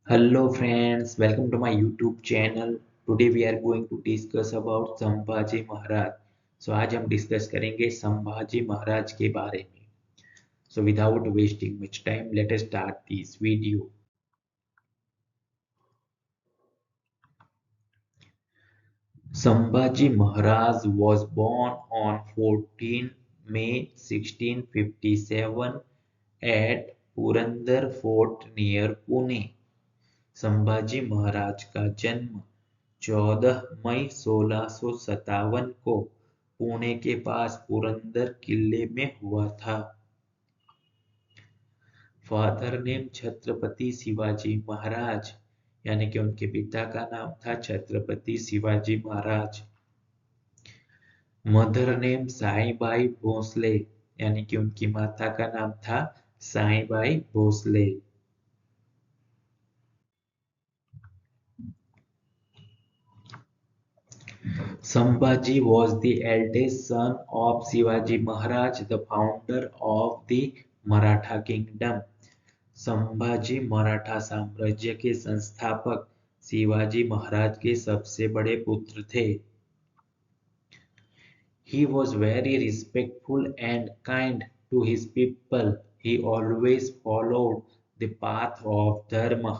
Hello friends, welcome to my YouTube channel. Today we are going to discuss about Sambhaji Maharaj. आज हम discuss करेंगे संभाजी महाराज के बारे में. Without wasting much time, let us start this video. Sambhaji Maharaj was born on 14 May 1657 at Purandar Fort near Pune. Sambhaji Maharaj का जन्म 14 मई 1657 को पुणे के पास पुरंदर किले में हुआ था। फादर नेम छत्रपति शिवाजी महाराज, यानी कि उनके पिता का नाम था छत्रपति शिवाजी महाराज। मदर नेम साईबाई भोसले, यानी कि उनकी माता का नाम था Saibai Bhosle. Sambhaji was the eldest son of Shivaji Maharaj, the founder of the Maratha Kingdom. Sambhaji Maratha साम्राज्य के संस्थापक शिवाजी महाराज के सबसे बड़े पुत्र थे। He was very respectful and kind to his people. He always followed the path of dharma.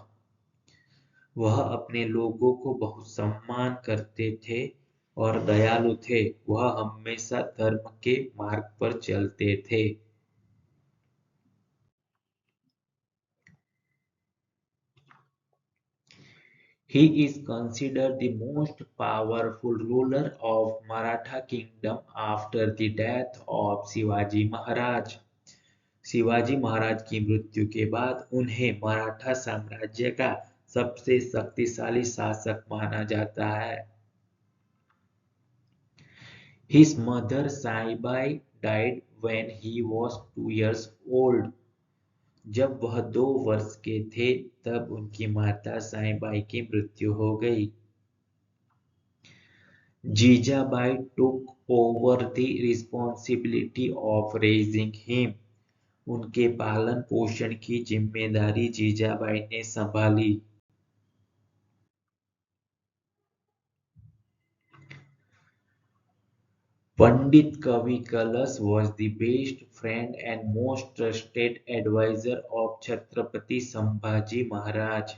वह अपने लोगों को बहुत सम्मान करते थे और दयालु थे। वह हमेशा धर्म के मार्ग पर चलते थे। He is considered the most powerful ruler of Maratha kingdom after the death of Shivaji Maharaj. Shivaji Maharaj की मृत्यु के बाद उन्हें मराठा साम्राज्य का सबसे शक्तिशाली शासक माना जाता है। His mother Saibai died when he was 2 years old. जब वह 2 वर्ष के थे तब उनकी माता साईबाई की मृत्यु हो गई। Jijabai took over the responsibility of raising him. उनके पालन पोषण की जिम्मेदारी जीजाबाई ने संभाली। Pandit Kavi Kalas was the best friend and most trusted advisor of Chhatrapati Sambhaji Maharaj.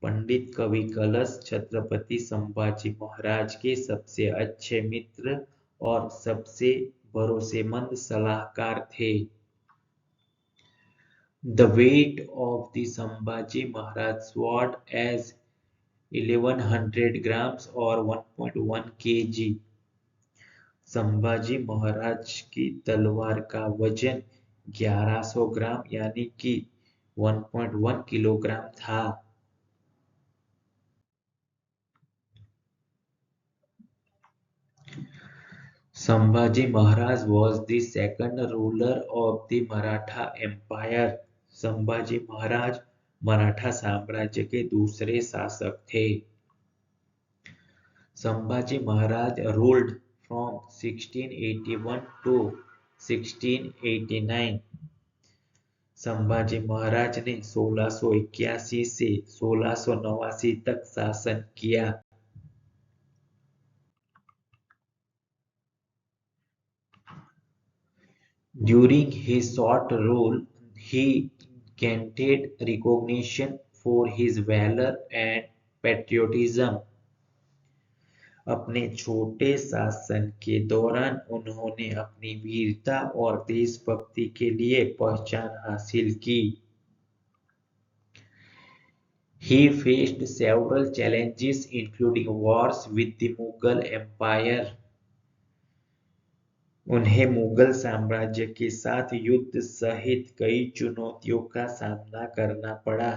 पंडित कवि कलश छत्रपति संभाजी महाराज के सबसे अच्छे मित्र और सबसे भरोसेमंद सलाहकार थे। The weight of the Sambhaji Maharaj sword as 1100 grams or 1.1 kg. Sambhaji Maharaj की तलवार का वजन 1100 ग्राम यानी कि 1.1 किलोग्राम था। Sambhaji Maharaj was the second ruler of the Maratha Empire. Sambhaji Maharaj Maratha साम्राज्य के दूसरे शासक थे। Sambhaji Maharaj ruled from 1681 to 1689. Sambhaji Maharaj ने 1681 से 1689 तक शासन किया। During his short rule, he gained recognition for his valor and patriotism. अपने छोटे शासन के दौरान उन्होंने अपनी वीरता और देशभक्ति के लिए पहचान हासिल की। He faced several challenges including wars with the Mughal Empire. उन्हें मुगल साम्राज्य के साथ युद्ध सहित कई चुनौतियों का सामना करना पड़ा।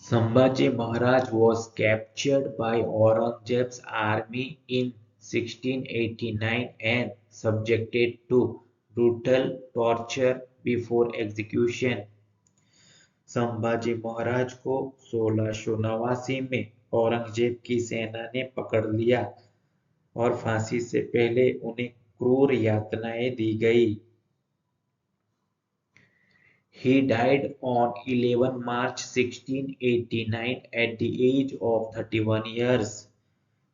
Sambhaji Maharaj was captured by Aurangzeb's army in 1689 and subjected to brutal torture before execution. Sambhaji Maharaj को 1689 में औरंगजेब की सेना ने पकड़ लिया और फांसी से पहले उन्हें क्रूर यातनाएं दी गई। He died on 11 March 1689 at the age of 31 years.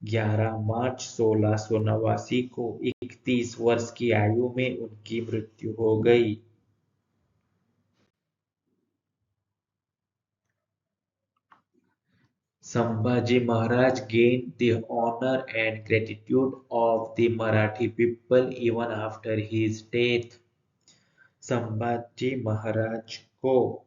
11 मार्च 1689 को 31 वर्ष की आयु में उनकी मृत्यु हो गई। Sambhaji Maharaj gained the honor and gratitude of the Marathi people even after his death. Sambhaji Maharaj को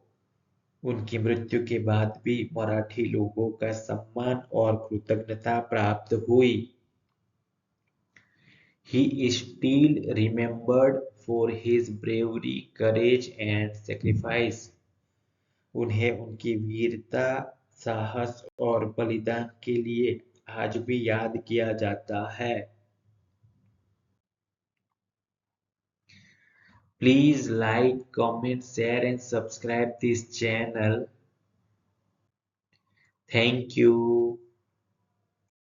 उनकी मृत्यु के बाद भी मराठी लोगों का सम्मान और कृतज्ञता प्राप्त हुई। He is still remembered for his bravery, courage and sacrifice. उन्हें उनकी वीरता, साहस और बलिदान के लिए आज भी याद किया जाता है। Please like, comment, share and subscribe this channel. Thank you.